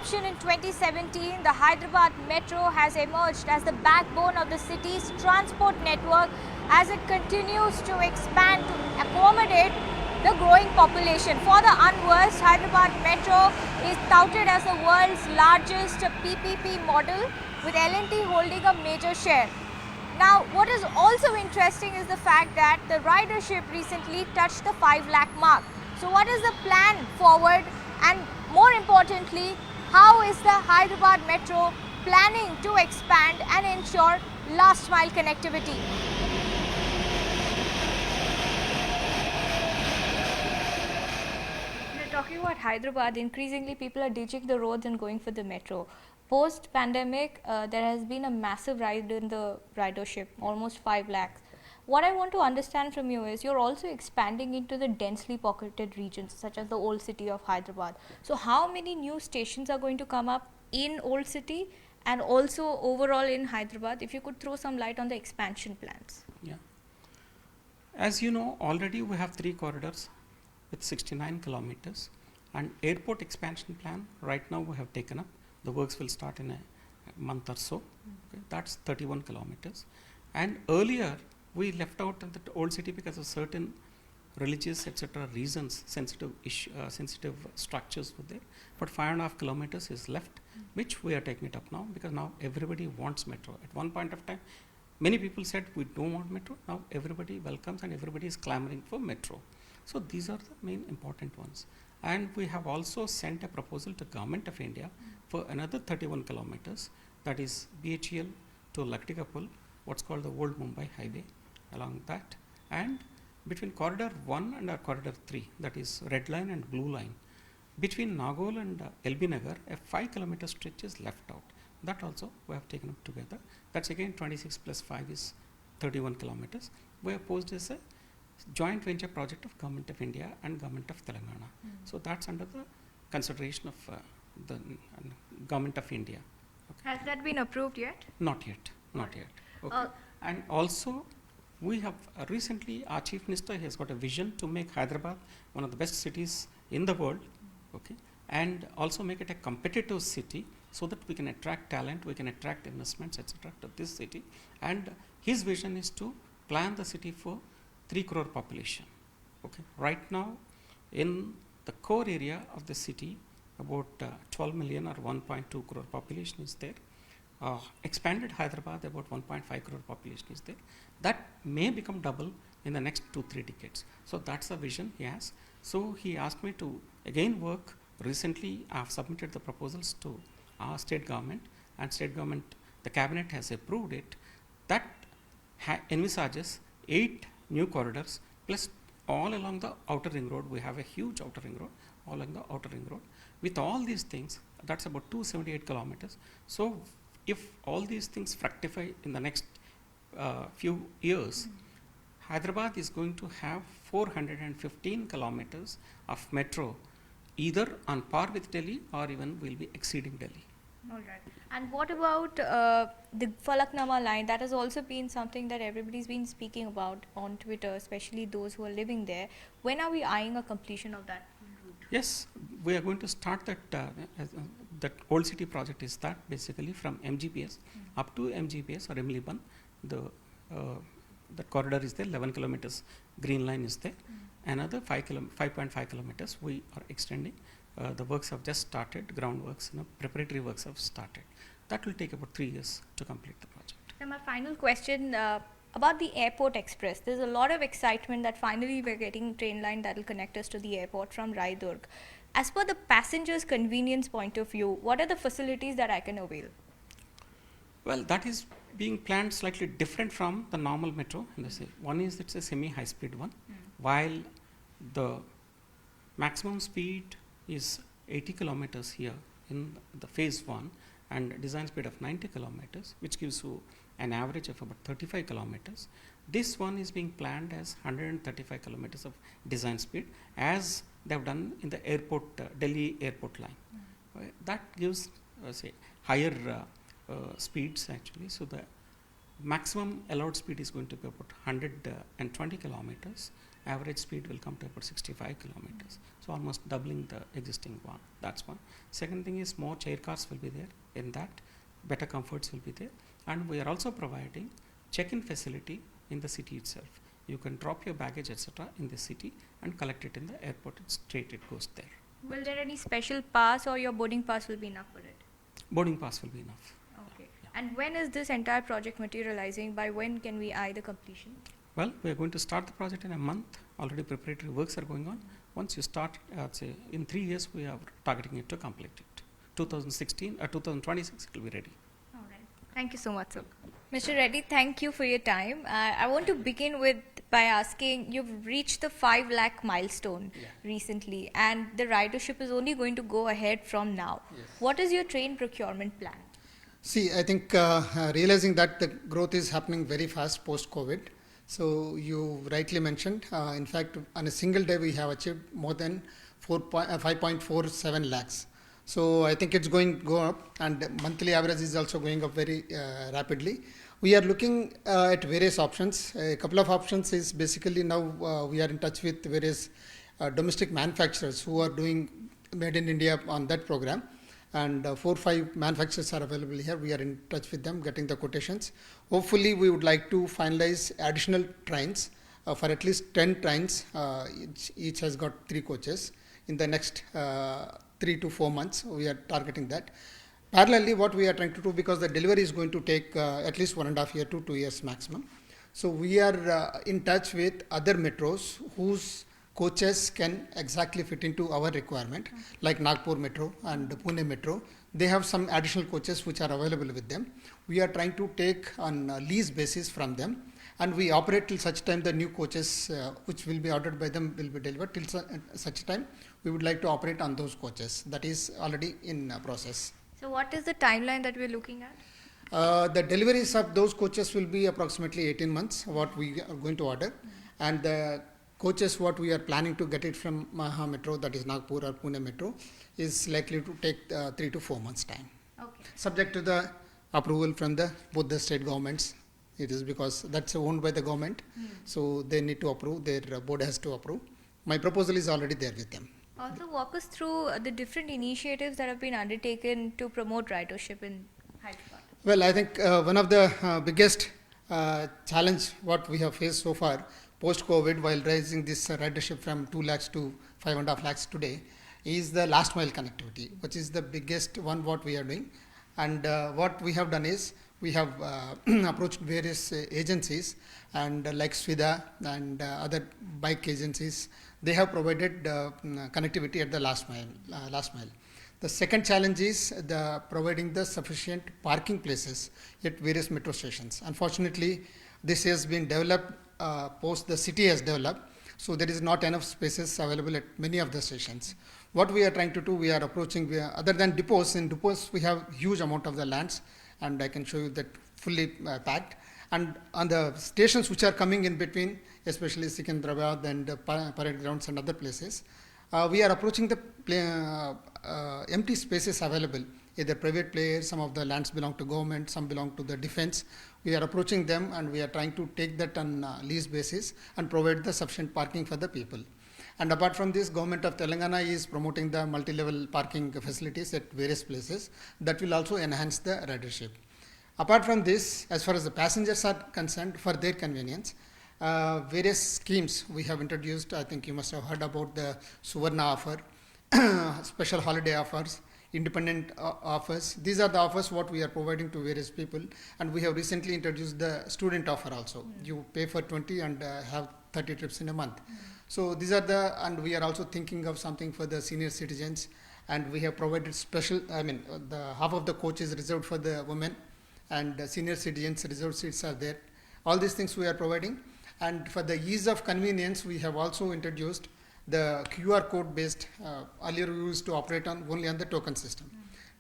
inception in 2017, the Hyderabad Metro has emerged as the backbone of the city's transport network as it continues to expand to accommodate the growing population. For the unversed, Hyderabad Metro is touted as the world's largest PPP model, with L&T holding a major share. Now, what is also interesting is the fact that the ridership recently touched the 5 lakh mark. So what is the plan forward, and more importantly, how is the Hyderabad Metro planning to expand and ensure last mile connectivity? Talking about Hyderabad, increasingly people are ditching the roads and going for the metro. Post-pandemic, there has been a massive rise in the ridership, almost 5 lakhs. What I want to understand from you is you're also expanding into the densely pocketed regions such as the old city of Hyderabad. So how many new stations are going to come up in old city and also overall in Hyderabad? If you could throw some light on the expansion plans. Yeah. As you know, already we have 3 corridors with 69 kilometers, and airport expansion plan right now we have taken up. The works will start in a month or so. Okay, that's 31 kilometers. And earlier we left out the old city because of certain religious etc. reasons, sensitive structures were there. But 5.5 kilometers is left, which we are taking it up now, because now everybody wants metro. At one point of time, many people said we don't want metro. Now everybody welcomes and everybody is clamoring for metro. So these are the main important ones. And we have also sent a proposal to Government of India for another 31 kilometers, that is BHEL to Lakh, what's called the Old Mumbai Highway along that, and between corridor 1 and corridor 3, that is red line and blue line, between Nagole and LB Nagar, a 5 kilometer stretch is left out. That also we have taken up together. That's again 26 plus 5 is 31 kilometers. We have posed as a joint venture project of Government of India and Government of Telangana. So that's under the consideration of the Government of India. Okay. Has that been approved yet? Not yet, not yet. Okay. And also we have recently, our Chief Minister has got a vision to make Hyderabad one of the best cities in the world, okay, and also make it a competitive city so that we can attract talent, we can attract investments, etc. to this city. And his vision is to plan the city for 3 crore population. Okay. Right now, in the core area of the city, about 12 million or 1.2 crore population is there. Expanded Hyderabad, about 1.5 crore population is there. That may become double in the next 2-3 decades. So that's the vision he has. So he asked me to again work. Recently, I have submitted the proposals to our state government, and state government, the cabinet has approved it. That envisages 8 new corridors plus all along the outer ring road. We have a huge outer ring road, all along the outer ring road. With all these things, that's about 278 kilometers. So if all these things fructify in the next few years, Hyderabad is going to have 415 kilometers of metro, either on par with Delhi or even will be exceeding Delhi. All right. And what about the Falaknama line? That has also been something that everybody's been speaking about on Twitter, especially those who are living there. When are we eyeing a completion of that route? Yes, we are going to start that. That old city project is that basically from MGBS up to MGBS or Emliban. The corridor is there, 11 kilometers. Green line is there. Another 5.5 kilometers we are extending. The works have just started, groundworks, preparatory works have started. That will take about 3 years to complete the project. And my final question about the Airport Express. There's a lot of excitement that finally we're getting a train line that will connect us to the airport from RAIDURG. As per the passenger's convenience point of view, what are the facilities that I can avail? Well, that is being planned slightly different from the normal metro. One is it's a semi-high speed one, while the maximum speed is 80 kilometers here in the phase 1 and design speed of 90 kilometers, which gives you an average of about 35 kilometers. This one is being planned as 135 kilometers of design speed, as they have done in the airport, Delhi airport line. That gives say higher speeds actually. So the maximum allowed speed is going to be about 120 kilometers, average speed will come to about 65 kilometers. So almost doubling the existing one. That's one. Second thing is more chair cars will be there. In that, better comforts will be there. And we are also providing check-in facility in the city itself. You can drop your baggage, etc., in the city and collect it in the airport. Straight it goes there. Will there any special pass or your boarding pass will be enough for it? Boarding pass will be enough. Okay. And when is this entire project materializing? By when can we eye the completion? Well, we are going to start the project in a month. Already preparatory works are going on. Once you start, say in 3 years, we are targeting it to complete it. 2026 it will be ready. All right. Thank you so much, sir. Mr. Reddy, thank you for your time. I want to begin by asking, you've reached the 5 lakh milestone recently, and the ridership is only going to go ahead from now. Yes. What is your train procurement plan? See, I think realizing that the growth is happening very fast post-COVID. So you rightly mentioned, in fact, on a single day we have achieved more than 5.47 lakhs. So I think it's going to go up, and monthly average is also going up very rapidly. We are looking at various options. A couple of options is basically now we are in touch with various domestic manufacturers who are doing Made in India on that program. And 4 or 5 manufacturers are available here. We are in touch with them, getting the quotations. Hopefully, we would like to finalize additional trains for at least 10 trains. Each has got 3 coaches. In the next 3 to 4 months, we are targeting that. Parallelly, what we are trying to do, because the delivery is going to take at least 1.5 years to 2 years maximum. So we are in touch with other metros whose coaches can exactly fit into our requirement, like Nagpur Metro and Pune Metro. They have some additional coaches which are available with them. We are trying to take on a lease basis from them, and we operate till such time the new coaches which will be ordered by them will be delivered. Till such time, we would like to operate on those coaches. That is already in process. So what is the timeline that we're looking at? The deliveries of those coaches will be approximately 18 months, what we are going to order. And the coaches, what we are planning to get it from Maha Metro, that is Nagpur or Pune Metro, is likely to take 3 to 4 months' time. Okay. Subject to the approval from both the state governments. It is because that's owned by the government, so they need to approve, their board has to approve. My proposal is already there with them. Also, walk us through the different initiatives that have been undertaken to promote ridership in Hyderabad. Well, I think one of the biggest challenge what we have faced so far post-COVID, while raising this ridership from 2 lakhs to 5.5 lakhs today, is the last mile connectivity, which is the biggest one what we are doing. And what we have done is, we have approached various agencies, and like Swida and other bike agencies, they have provided connectivity at the last mile. The second challenge is providing the sufficient parking places at various metro stations. Unfortunately, this has been developed post the city has developed, so there is not enough spaces available at many of the stations. What we are trying to do, we are approaching, other than depots, in depots we have huge amount of the lands, and I can show you that fully packed. And on the stations which are coming in between, especially Secunderabad and parade grounds and other places, we are approaching the empty spaces available, either private players, some of the lands belong to government, some belong to the defense. We are approaching them, and we are trying to take that on lease basis and provide the sufficient parking for the people. And apart from this, government of Telangana is promoting the multi-level parking facilities at various places that will also enhance the ridership. Apart from this, as far as the passengers are concerned, for their convenience, various schemes we have introduced. I think you must have heard about the Suvarna offer, special holiday offers, independent offers. These are the offers what we are providing to various people, and we have recently introduced the student offer also. You pay for 20 and have 30 trips in a month. So these are and we are also thinking of something for the senior citizens, and we have provided special, the half of the coach is reserved for the women, and the senior citizens reserved seats are there. All these things we are providing, and for the ease of convenience, we have also introduced the QR code based. Earlier we used to operate only on the token system.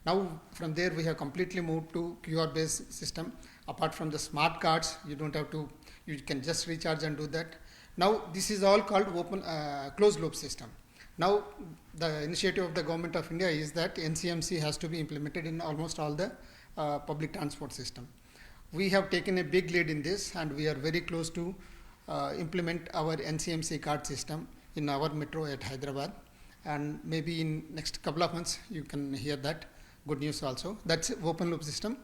Now from there we have completely moved to QR based system. Apart from the smart cards, you don't have to, you can just recharge and do that. Now this is all called open closed loop system. Now the initiative of the government of India is that NCMC has to be implemented in almost all the public transport system. We have taken a big lead in this, and we are very close to implement our NCMC card system in our metro at Hyderabad, and maybe in next couple of months you can hear that good news also. That's open loop system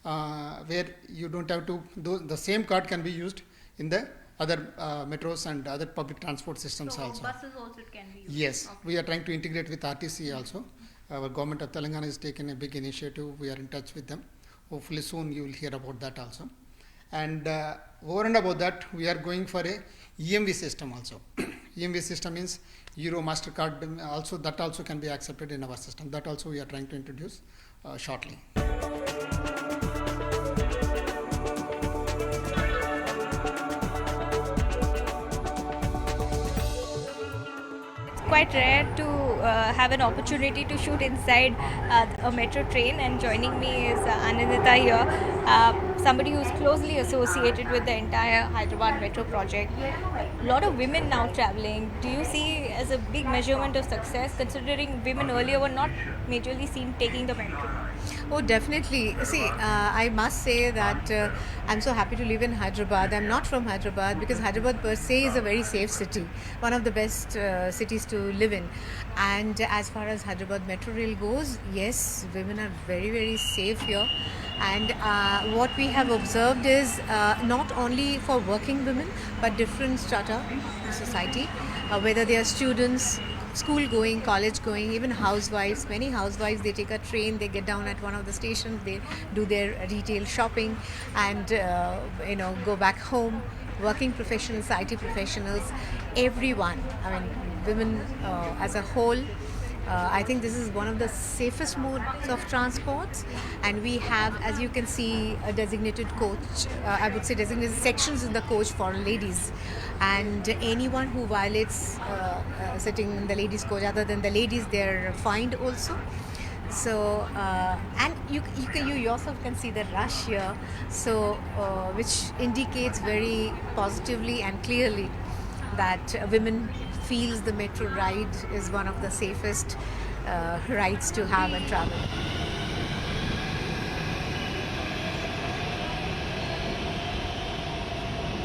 where you don't have to the same card can be used in the other metros and other public transport systems So also. buses also it can be used. Yes, Okay. we are trying to integrate with RTC also. Our government of Telangana has taken a big initiative. We are in touch with them. Hopefully soon you will hear about that also. And over and above that, we are going for a EMV system also. EMV system means Euro MasterCard also, that also can be accepted in our system. That also we are trying to introduce shortly. Quite rare to have an opportunity to shoot inside a metro train, and joining me is Anandita here, somebody who's closely associated with the entire Hyderabad metro project. A lot of women now traveling. Do you see as a big measurement of success, considering women earlier were not majorly seen taking the metro? Oh, definitely. See, I must say that I'm so happy to live in Hyderabad. I'm not from Hyderabad because Hyderabad per se is a very safe city, one of the best cities to live in. And as far as Hyderabad Metro Rail goes, yes, women are very, very safe here. And what we have observed is not only for working women, but different strata in society, whether they are students, school going, college going, even housewives. Many housewives, they take a train, they get down at one of the stations, they do their retail shopping and go back home. Working professionals, IT professionals, everyone. I mean, women as a whole. I think this is one of the safest modes of transport, and we have, as you can see, a designated coach. I would say designated sections in the coach for ladies, and anyone who violates sitting in the ladies' coach, other than the ladies, they're fined also. So and you yourself can see the rush here, so which indicates very positively and clearly that women feels the metro ride is one of the safest rides to have and travel.